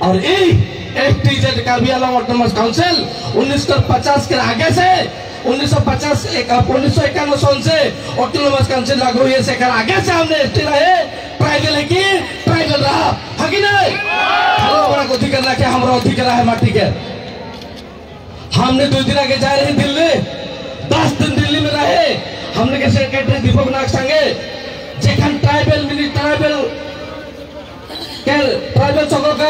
और FTZ Karbi आंगलंग autonomous council 1950 के आगे से 1951 सन से ऑटोनोमस काउंसिल लागू हुई से आगे से हमने एसटी रहे, ट्राइबल है कि ट्राइबल रहा है कि नहीं? हमारा अधिकार रखे, हमारा अधिकार है माटी के। हमने 2 दिन आगे जा रहे दिल्ली, 10 दिन दिल्ली में रहे। हमने के सेक्रेटरी दीपक नाग संगे जेखान ट्राइबल मिनी ट्राइबल सकल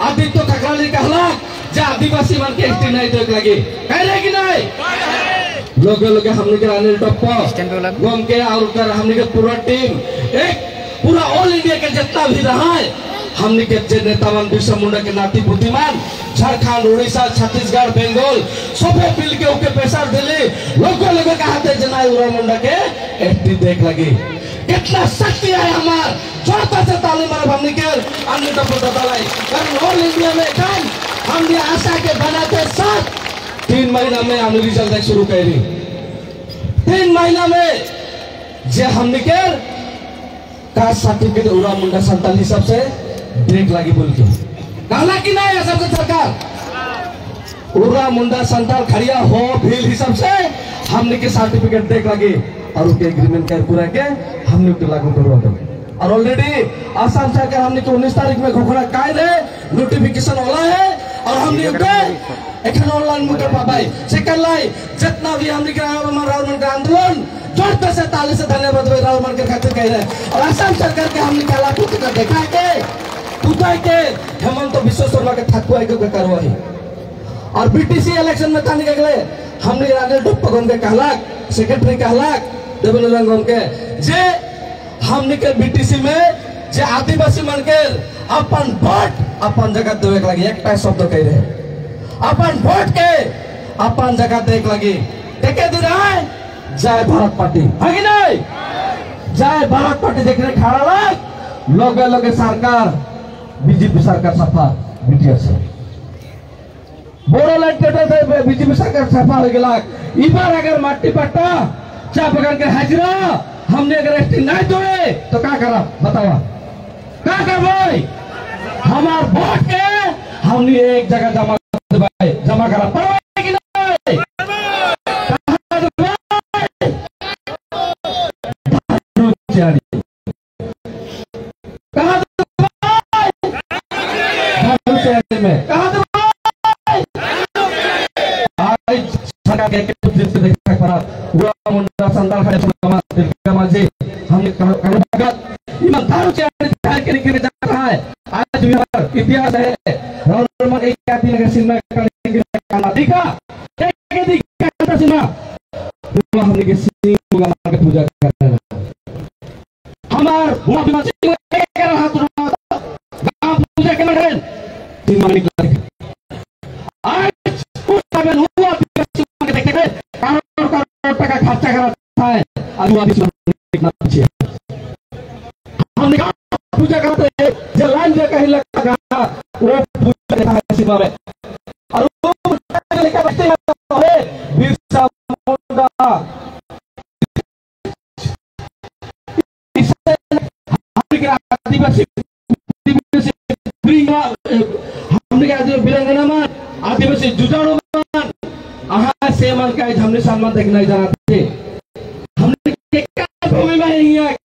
आदित्य काकराली कहला जे आदिवासी मान के एसटी नहीं देख लगे कह रहे कि नहीं? लोगे हमने के अनिल टप्पा गम के और कर हमने के पूरा टीम एक पूरा ऑल इंडिया के जितना भी रहा है, हमने के जे नेतावान बिरसा मुंडा के नाती बुद्धिमान झारखंड, उड़ीसा, छत्तीसगढ़, बंगाल सबे मिल के ओके पैसा दिले। लोगों का हाथे जना उरा मुंडा के एसटी देख लगे। कितना शक्ति है हमार छोटा से ताली मारे हमने के अन्य टप्पा दलाई कारण ऑल इंडिया में काम हमने आशा के बनाते साथ 3 महीना में हमने रिजल्ट शुरू करी। 3 महीना में जे हमने के कास्ट सर्टिफिकेट उरा मुंडा संताल हिसाब से ब्रेक लगी बोल के कहला कि नहीं है सबसे सरकार उरा मुंडा संताल खड़िया हो भील हिसाब से हमने के सर्टिफिकेट देख लगी और उसके एग्रीमेंट कर पूरा के हमने उसको लागू करवा दो। और ऑलरेडी आसाम सरकार हमने को 19 तारीख में घोखड़ा कायद है, नोटिफिकेशन वाला है और हमने उसके ऑनलाइन मुकर पाई से कर लाई जितना भी हमने राहुल का आंदोलन जोड़ते से ताली से धन्यवाद राहुल मन के खातिर कह रहे। और आसाम सरकार के हमने कला पुत्र देखा के तुताई के हेमंत विश्व शर्मा के थकुआई के कार्रवाई और बीटीसी इलेक्शन में तानी के गए हमने राजेश टप्पा के कहलाक सेक्रेटरी कहलाक देवेंद्र के जे हमने के बीटीसी में जे आदिवासी मन के अपन वोट अपन जगह देवे लगी एक शब्द कह रहे अपन वोट के अपन जगह देख लगी देखे दे रहा है जय भारत पार्टी है कि नहीं? जय भारत पार्टी देखने खड़ा लगे लगे सरकार बीजेपी सरकार सफा बीटीएस बोडोलैंड के बीजेपी सरकार सफा हो गया। इबार अगर माटी पट्टा चा बगान के हाजिरा हमने अगर एसटी नहीं दोए तो क्या करा बतावा क्या कर भाई हमार वोट के हमने एक जगह जमा करा परवाह कि नहीं? आज इतिहास है पूजा हमार खर्चा करा है हमने पूजा करते हैं जो लाइन जो कहीं लगा वो पूजा देखा है सीमा में और वो लेकर बैठे हैं बिरसा मुंडा आदिवासी हमने वीरांगना मान आदिवासी जुझारू मान आहा से मन का हमने सम्मान देखना ही जाना थे हमने भूमि में ही है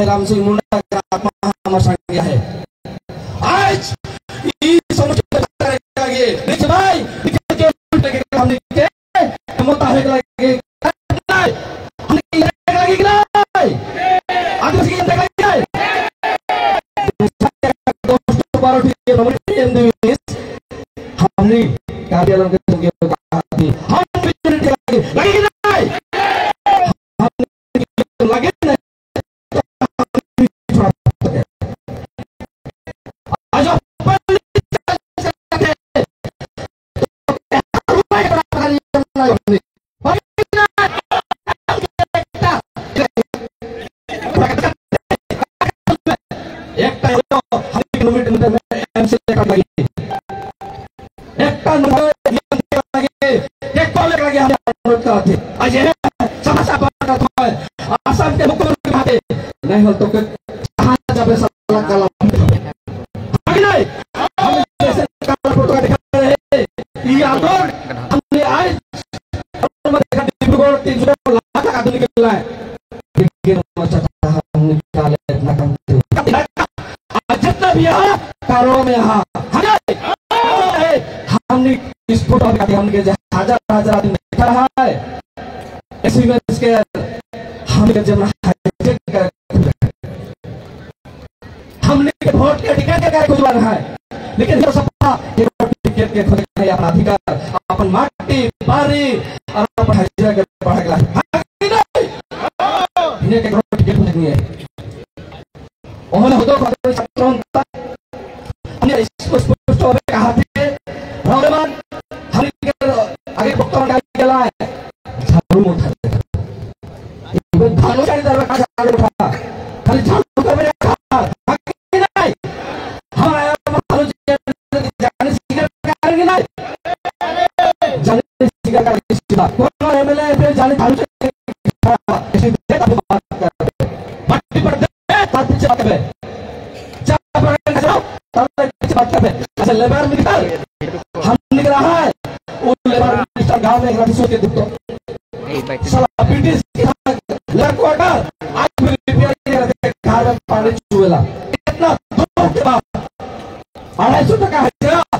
राम सिंह मुंडा का आत्मा हमारे संग है आज इस समस्या भाई हमने हमने कार्यालय एक से लगी एक टन लगे एक कॉलेज लगे हम अनुरोध करते आज ये समस्या बन रहा है आसाम के मुख्यमंत्री भागे नहीं हो तो कहाँ जावे साला काला आगे नहीं हम जैसे काला फोटो दिखा रहे ये आंदोलन हमने आज हमने देखा डिब्रूगढ़ 300 लाख आदमी के लाए लेकिन मचा हम निकाले इतना कम जितना भी यहाँ कारों में यहाँ हमने इस फोटो में हमने हजार हजार आदमी देखा रहा है ऐसी में इसके हमने जब हमने वोट के टिकट के खुद रहा है लेकिन जो सपना टिकट के खुद का अपना अधिकार अपन माटी बारी और अपन हजिरा के पढ़ गया इन्हें के टिकट खुद नहीं है ओहले होतो खातिर छात्रों हमने इसको स्पष्ट होवे कहा थे भगवान हमने आगे वक्तव्य का केला है झाड़ू उठा ये धानो चाहे दरवा का झाड़ू उठा खाली झाड़ू कर मेरे कहा नहीं हम आया मालूम जाने सिगर करेंगे नहीं जाने सिगर का कौन एमएलए पे जाने झाड़ू से ऐसे बात कर मट्टी पर पीछे बात कर जब पकड़ जाओ तब पीछे बात कर अच्छा लेबर निकल हम निकल रहा है वो लेबर मिनिस्टर गांव में एक सोच के देखो साला ब्रिटिश लड़कों का आज भी रिपेयर करते घर में पानी चुएला इतना दूर के बाद 250 टका है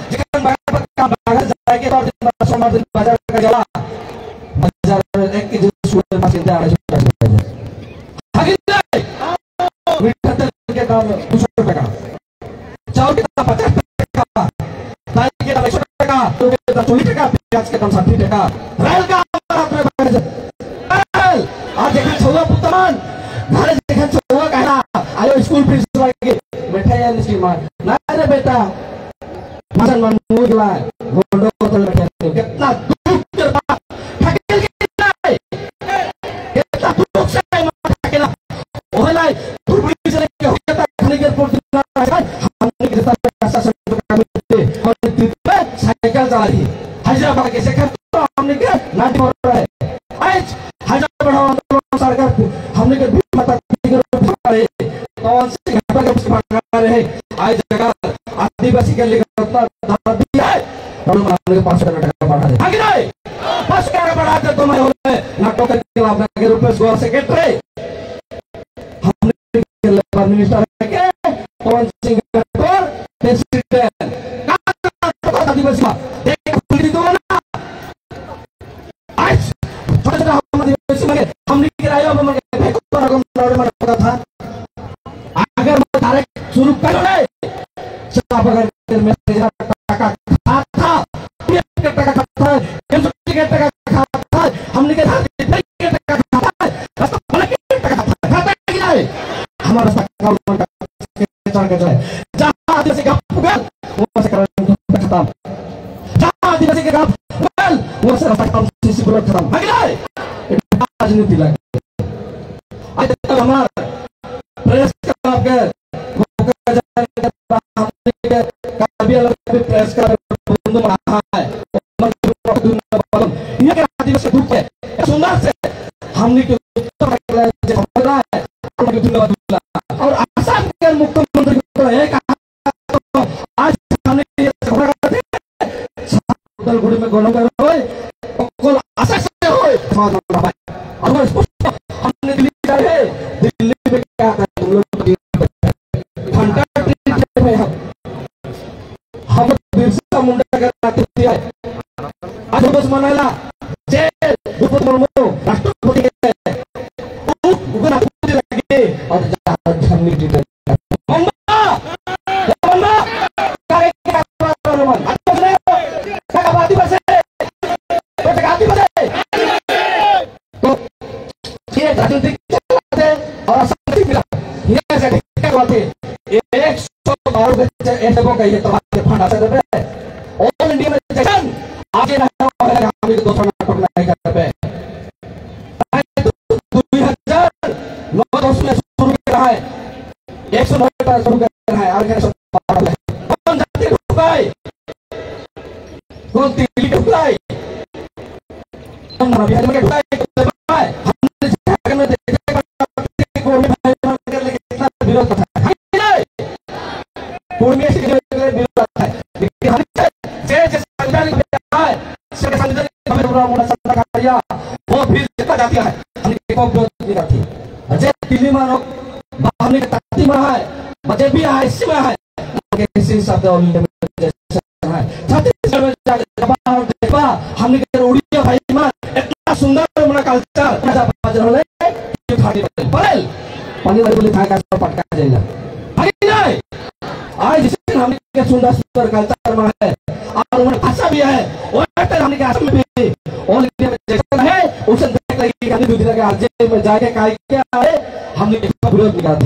चिकन बाजार का बाजार जाएंगे और दिन सोमवार दिन बाजार का जाला बाजार में 1 केजी चुएला पास 250 टका है मीठा तेल के दाम 200 टका चावल के दाम 50 टका दाल के दाम 100 टका तो के दाम 40 टका प्याज के दाम 60 टका रेल का रेल आज देखा छुआ पुतमान घरे देखा छुआ कहना आयो स्कूल फीस लागे मिठाई आने की मां ना रे बेटा मसन मन मूड ला गोंडो बोतल बैठे कितना दुख के बाद ठकेल कितना है कितना दुख से ठकेला ओहला पुरपुरी से के होता खाली के पोर्ट ना हमने के साथ पैसा से मिलते और पे साइकिल चला रही हैदराबाद के से तो हमने के नाटी हो रहा है आज हजार बढ़ाओ आंदोलन सरकार हमने के भी मत रहे कौन से घटना के भाग रहे आज जगह आदिवासी के लिए कितना दर्द है हम हमने के 500 टका बढ़ा दे आगे नहीं 500 टका बढ़ा दे तो मैं होले नाटक के खिलाफ के रुपए गौर सेक्रेटरी हमने के लेबर मिनिस्टर के पवन सिंह राठौर प्रेसिडेंट आदिवासी एक खुली दो ना आज छोटा हमने किराया में फेंको रकम लौट में पता था अगर मैं डायरेक्ट शुरू कर ले सब अगर मैं टका खाता था टका खाता है टका खाता है हमने के टका खाता है बस बोले के टका खाता है कि नहीं हमारा अकाउंट का चढ़ के जाए जहां आदिवासी का पुगल वो से खत्म जहां आदिवासी के काम पुगल वो से खत्म सीसी पूरा खत्म है कि नहीं राजनीति लगे आज तक हमारा प्रेस का आपके प्रेस का बंद रहा है ये क्या आदिवासी ग्रुप है सुंदर से हमने के रहा है और आसाम के मुख्यमंत्री को है कहा आज हमने ये गुड़ी में गणों कर होए आशा से होए समाधान और हमने दिल्ली है दिल्ली में क्या कर लोग घंटा में हम बिरसा मुंडा का नाती है आज बस मनाला जे द्रौपदी मुर्मू राष्ट्रपति है उगना पूरी लगे और हमने जीते मम्मा मम्मा करे क्या प्रॉब्लम है का बात बस है तो गाती बस तो ये राजनीतिक चलते और अशांति मिला ये से क्या बात है 100 और ऐसे को कहिए तो आपके फंड आ सकते ऑल इंडिया में जैसन आगे रहना है हम एक दूसरा नाटक नहीं कर पे 2009 में शुरू कर रहा है 109 पर शुरू कर रहा है और क्या सब कौन जाती कौन दिल्ली के ढुलाई, कौन बिहार में ढुलाई, हमने झारखंड में देखा कोर्ट में कितना विरोध था, कोर्ट में विरोध था, लेकिन हम संविधानिक वो भी जितना जाती है हमने को विरोध नहीं करती। अजय दिल्ली में लोग हमने ताती में है, बजे भी है, इसी में है, किसी शब्द और छत्तीसगढ़ में देखा हमने के उड़िया भाई में इतना सुंदर अपना कल्चर बाजार होले खाती पड़ेल पानी वाली बोले खाए का पटका जाएगा भाई नहीं। आज जिस हमने के सुंदर सुंदर कल्चर में है और उन्हें भाषा भी है, और हमने के असम में भी ऑल इंडिया में जैसा है उसे देख लगी हमने दूसरे के राज्य में जाके क्या है हमने विरोध नहीं करते,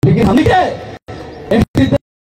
लेकिन हमने